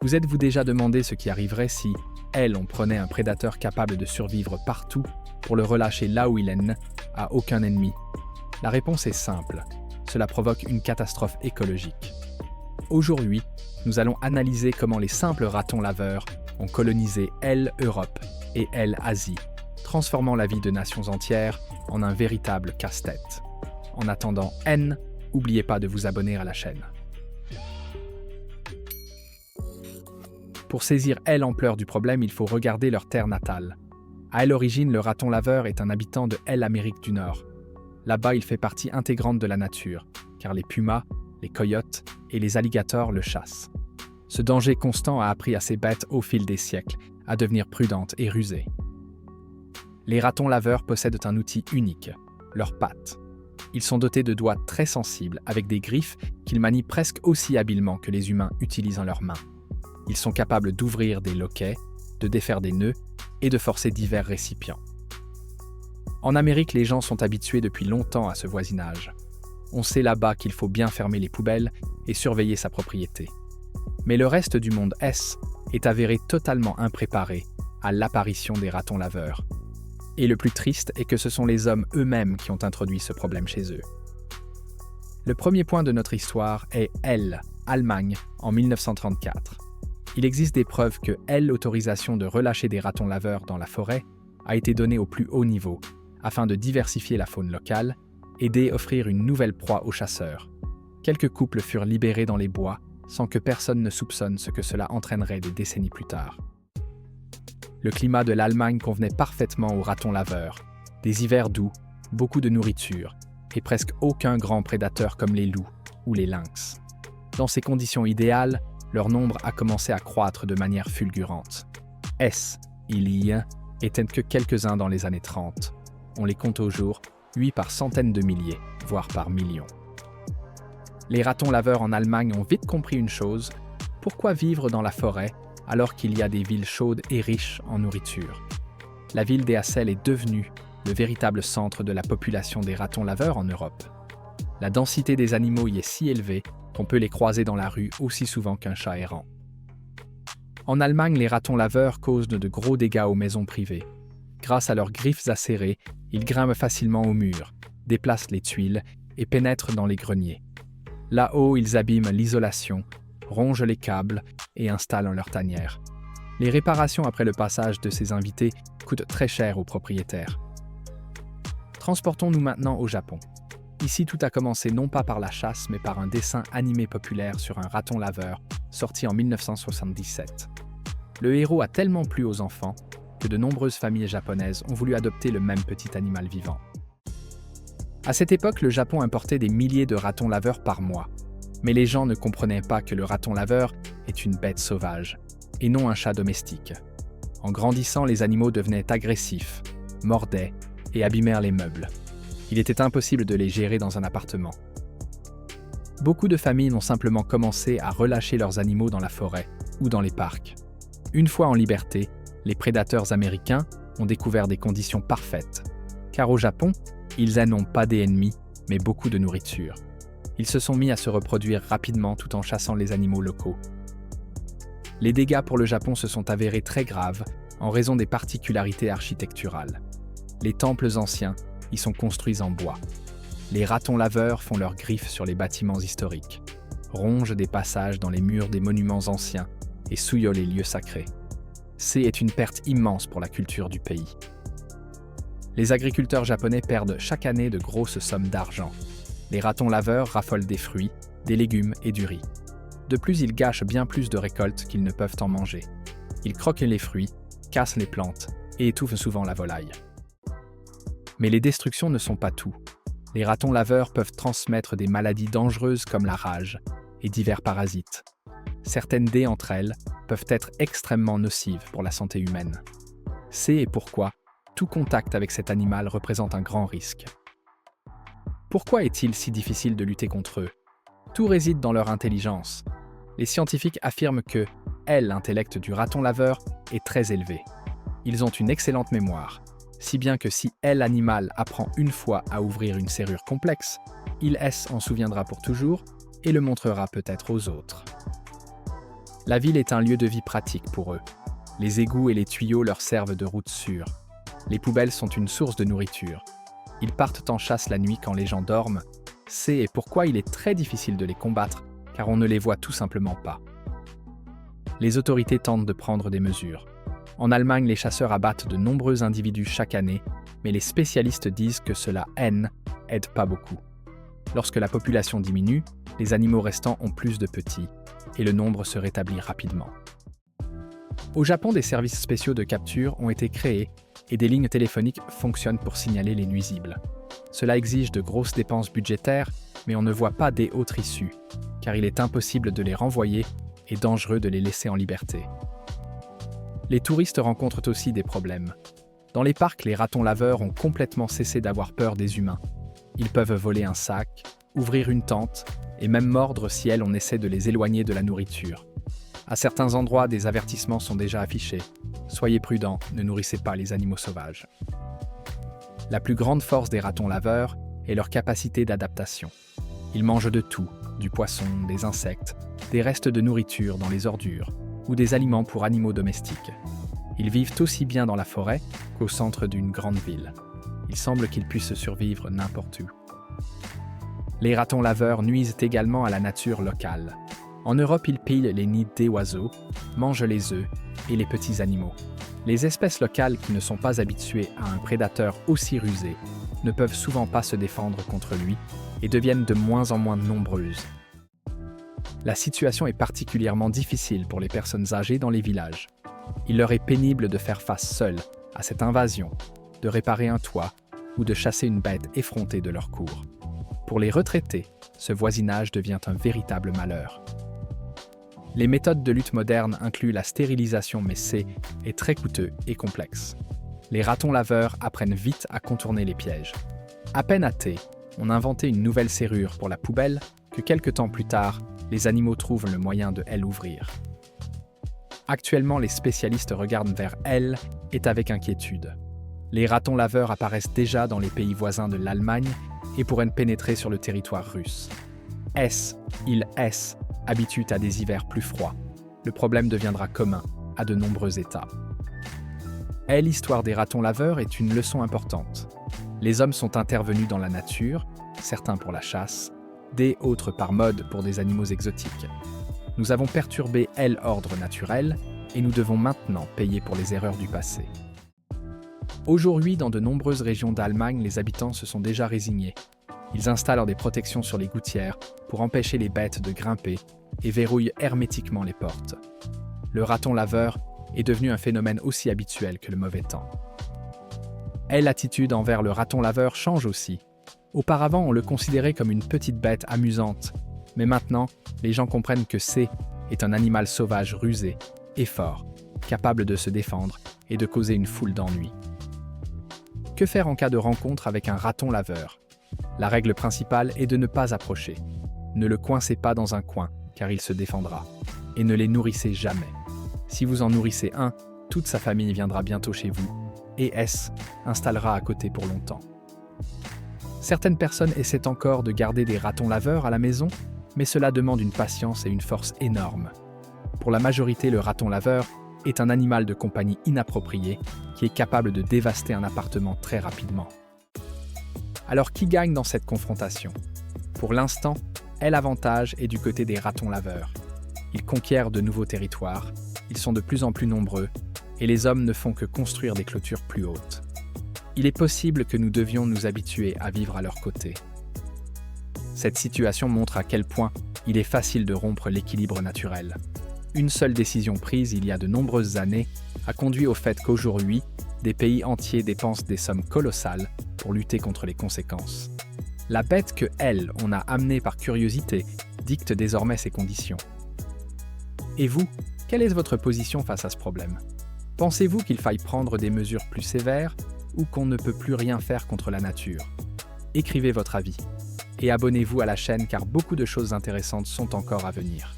Vous êtes-vous déjà demandé ce qui arriverait si, on prenait un prédateur capable de survivre partout pour le relâcher là où il est, à aucun ennemi? La réponse est simple. Cela provoque une catastrophe écologique. Aujourd'hui, nous allons analyser comment les simples ratons laveurs ont colonisé Europe et Asie, transformant la vie de nations entières en un véritable casse-tête. En attendant, n'oubliez pas de vous abonner à la chaîne. Pour saisir l'ampleur du problème, il faut regarder leur terre natale. À l'origine, le raton laveur est un habitant de Amérique du Nord. Là-bas, il fait partie intégrante de la nature, car les pumas, les coyotes et les alligators le chassent. Ce danger constant a appris à ces bêtes au fil des siècles à devenir prudentes et rusées. Les ratons laveurs possèdent un outil unique, leurs pattes. Ils sont dotés de doigts très sensibles avec des griffes qu'ils manient presque aussi habilement que les humains utilisant leurs mains. Ils sont capables d'ouvrir des loquets, de défaire des nœuds et de forcer divers récipients. En Amérique, les gens sont habitués depuis longtemps à ce voisinage. On sait là-bas qu'il faut bien fermer les poubelles et surveiller sa propriété. Mais le reste du monde est avéré totalement impréparé à l'apparition des ratons laveurs. Et le plus triste est que ce sont les hommes eux-mêmes qui ont introduit ce problème chez eux. Le premier point de notre histoire est Allemagne, en 1934. Il existe des preuves que l'autorisation de relâcher des ratons laveurs dans la forêt a été donnée au plus haut niveau, afin de diversifier la faune locale et d'offrir une nouvelle proie aux chasseurs. Quelques couples furent libérés dans les bois, sans que personne ne soupçonne ce que cela entraînerait des décennies plus tard. Le climat de l'Allemagne convenait parfaitement aux ratons laveurs. Des hivers doux, beaucoup de nourriture, et presque aucun grand prédateur comme les loups ou les lynx. Dans ces conditions idéales, leur nombre a commencé à croître de manière fulgurante. Il y étaient que quelques-uns dans les années 30. On les compte au jour, 8 par centaines de milliers, voire par millions. Les ratons laveurs en Allemagne ont vite compris une chose, pourquoi vivre dans la forêt alors qu'il y a des villes chaudes et riches en nourriture? La ville d'Eassel est devenue le véritable centre de la population des ratons laveurs en Europe. La densité des animaux y est si élevée qu'on peut les croiser dans la rue aussi souvent qu'un chat errant. En Allemagne, les ratons laveurs causent de gros dégâts aux maisons privées. Grâce à leurs griffes acérées, ils grimpent facilement aux murs, déplacent les tuiles et pénètrent dans les greniers. Là-haut, ils abîment l'isolation, rongent les câbles et installent leur tanière. Les réparations après le passage de ces invités coûtent très cher aux propriétaires. Transportons-nous maintenant au Japon. Ici, tout a commencé non pas par la chasse, mais par un dessin animé populaire sur un raton laveur, sorti en 1977. Le héros a tellement plu aux enfants que de nombreuses familles japonaises ont voulu adopter le même petit animal vivant. À cette époque, le Japon importait des milliers de ratons laveurs par mois. Mais les gens ne comprenaient pas que le raton laveur est une bête sauvage, et non un chat domestique. En grandissant, les animaux devenaient agressifs, mordaient et abîmèrent les meubles. Il était impossible de les gérer dans un appartement. Beaucoup de familles ont simplement commencé à relâcher leurs animaux dans la forêt ou dans les parcs. Une fois en liberté, les prédateurs américains ont découvert des conditions parfaites. Car au Japon, ils n'ont pas d'ennemis, mais beaucoup de nourriture. Ils se sont mis à se reproduire rapidement tout en chassant les animaux locaux. Les dégâts pour le Japon se sont avérés très graves en raison des particularités architecturales. Les temples anciens y sont construits en bois. Les ratons laveurs font leurs griffes sur les bâtiments historiques, rongent des passages dans les murs des monuments anciens et souillent les lieux sacrés. C'est une perte immense pour la culture du pays. Les agriculteurs japonais perdent chaque année de grosses sommes d'argent. Les ratons laveurs raffolent des fruits, des légumes et du riz. De plus, ils gâchent bien plus de récoltes qu'ils ne peuvent en manger. Ils croquent les fruits, cassent les plantes et étouffent souvent la volaille. Mais les destructions ne sont pas tout. Les ratons laveurs peuvent transmettre des maladies dangereuses comme la rage et divers parasites. Certaines d'entre elles peuvent être extrêmement nocives pour la santé humaine. C'est pourquoi tout contact avec cet animal représente un grand risque. Pourquoi est-il si difficile de lutter contre eux? Tout réside dans leur intelligence. Les scientifiques affirment que l'intellect du raton laveur est très élevé. Ils ont une excellente mémoire, si bien que si l'animal apprend une fois à ouvrir une serrure complexe, il en souviendra pour toujours et le montrera peut-être aux autres. La ville est un lieu de vie pratique pour eux. Les égouts et les tuyaux leur servent de route sûre. Les poubelles sont une source de nourriture. Ils partent en chasse la nuit quand les gens dorment. C'est pourquoi il est très difficile de les combattre, car on ne les voit tout simplement pas. Les autorités tentent de prendre des mesures. En Allemagne, les chasseurs abattent de nombreux individus chaque année, mais les spécialistes disent que cela aide pas beaucoup. Lorsque la population diminue, les animaux restants ont plus de petits, et le nombre se rétablit rapidement. Au Japon, des services spéciaux de capture ont été créés et des lignes téléphoniques fonctionnent pour signaler les nuisibles. Cela exige de grosses dépenses budgétaires, mais on ne voit pas des autres issues, car il est impossible de les renvoyer et dangereux de les laisser en liberté. Les touristes rencontrent aussi des problèmes. Dans les parcs, les ratons laveurs ont complètement cessé d'avoir peur des humains. Ils peuvent voler un sac, ouvrir une tente et même mordre si on essaie de les éloigner de la nourriture. À certains endroits, des avertissements sont déjà affichés. Soyez prudents, ne nourrissez pas les animaux sauvages. La plus grande force des ratons laveurs est leur capacité d'adaptation. Ils mangent de tout, du poisson, des insectes, des restes de nourriture dans les ordures ou des aliments pour animaux domestiques. Ils vivent aussi bien dans la forêt qu'au centre d'une grande ville. Il semble qu'ils puissent survivre n'importe où. Les ratons laveurs nuisent également à la nature locale. En Europe, ils pillent les nids des oiseaux, mangent les œufs et les petits animaux. Les espèces locales qui ne sont pas habituées à un prédateur aussi rusé ne peuvent souvent pas se défendre contre lui et deviennent de moins en moins nombreuses. La situation est particulièrement difficile pour les personnes âgées dans les villages. Il leur est pénible de faire face seules à cette invasion, de réparer un toit ou de chasser une bête effrontée de leur cour. Pour les retraités, ce voisinage devient un véritable malheur. Les méthodes de lutte modernes incluent la stérilisation, mais c'est très coûteux et complexe. Les ratons laveurs apprennent vite à contourner les pièges. À peine hâtés, on a inventé une nouvelle serrure pour la poubelle que quelques temps plus tard, les animaux trouvent le moyen de ouvrir. Actuellement, les spécialistes regardent vers elle et avec inquiétude. Les ratons laveurs apparaissent déjà dans les pays voisins de l'Allemagne et pourraient pénétrer sur le territoire russe. Ils habituent à des hivers plus froids. Le problème deviendra commun à de nombreux États. L'histoire des ratons laveurs est une leçon importante. Les hommes sont intervenus dans la nature, certains pour la chasse, autres par mode pour des animaux exotiques. Nous avons perturbé l'ordre naturel et nous devons maintenant payer pour les erreurs du passé. Aujourd'hui, dans de nombreuses régions d'Allemagne, les habitants se sont déjà résignés. Ils installent des protections sur les gouttières pour empêcher les bêtes de grimper et verrouillent hermétiquement les portes. Le raton laveur est devenu un phénomène aussi habituel que le mauvais temps. L'attitude envers le raton laveur change aussi. Auparavant, on le considérait comme une petite bête amusante, mais maintenant, les gens comprennent que est un animal sauvage rusé et fort, capable de se défendre et de causer une foule d'ennuis. Que faire en cas de rencontre avec un raton laveur ? La règle principale est de ne pas approcher. Ne le coincez pas dans un coin, car il se défendra. Et ne les nourrissez jamais. Si vous en nourrissez un, toute sa famille viendra bientôt chez vous et installera à côté pour longtemps. Certaines personnes essaient encore de garder des ratons laveurs à la maison, mais cela demande une patience et une force énormes. Pour la majorité, le raton laveur est un animal de compagnie inapproprié qui est capable de dévaster un appartement très rapidement. Alors qui gagne dans cette confrontation ? Pour l'instant, l'avantage est du côté des ratons laveurs. Ils conquièrent de nouveaux territoires, ils sont de plus en plus nombreux, et les hommes ne font que construire des clôtures plus hautes. Il est possible que nous devions nous habituer à vivre à leur côté. Cette situation montre à quel point il est facile de rompre l'équilibre naturel. Une seule décision prise il y a de nombreuses années a conduit au fait qu'aujourd'hui, des pays entiers dépensent des sommes colossales pour lutter contre les conséquences. La bête que on a amenée par curiosité dicte désormais ses conditions. Et vous, quelle est votre position face à ce problème ? Pensez-vous qu'il faille prendre des mesures plus sévères ou qu'on ne peut plus rien faire contre la nature ? Écrivez votre avis et abonnez-vous à la chaîne car beaucoup de choses intéressantes sont encore à venir.